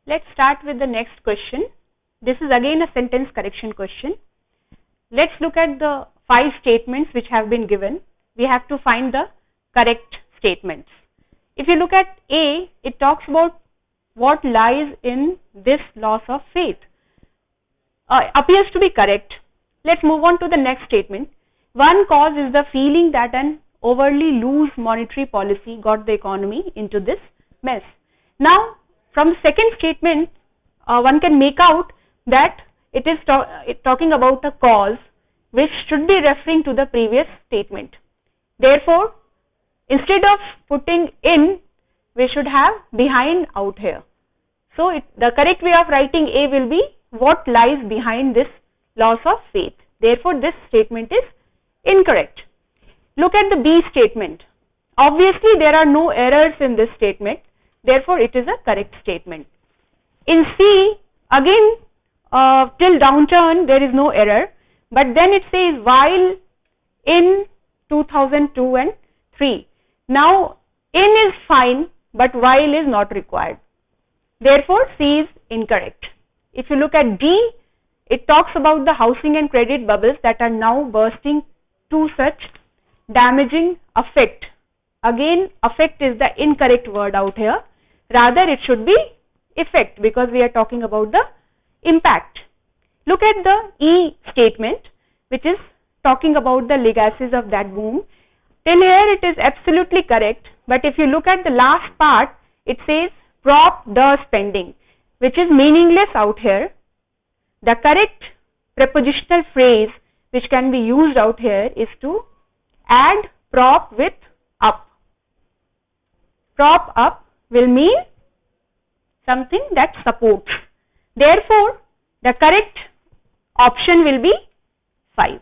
Let's start with the next question. This is again a sentence correction question. Let's look at the 5 statements which have been given. We have to find the correct statements. If you look at A, it talks about what lies in this loss of faith. Appears to be correct. Let's move on to the next statement. One cause is the feeling that an overly loose monetary policy got the economy into this mess. Now, from the second statement, one can make out that it is talking about a cause which should be referring to the previous statement. Therefore, instead of putting in, we should have behind out here. So, the correct way of writing A will be what lies behind this loss of faith. Therefore, this statement is incorrect. Look at the B statement. Obviously, there are no errors in this statement. Therefore, it is a correct statement. In C, again, till downturn, there is no error. But then it says while in 2002 and 3. Now, in is fine, but while is not required. Therefore, C is incorrect. If you look at D, it talks about the housing and credit bubbles that are now bursting to such damaging effect. Again, effect is the incorrect word out here. Rather, it should be effect because we are talking about the impact. Look at the E statement, which is talking about the legacies of that boom. Till here, it is absolutely correct. But if you look at the last part, it says prop the spending, which is meaningless out here. The correct prepositional phrase which can be used out here is to add prop with up. Prop up will mean something that supports. Therefore, the correct option will be 5.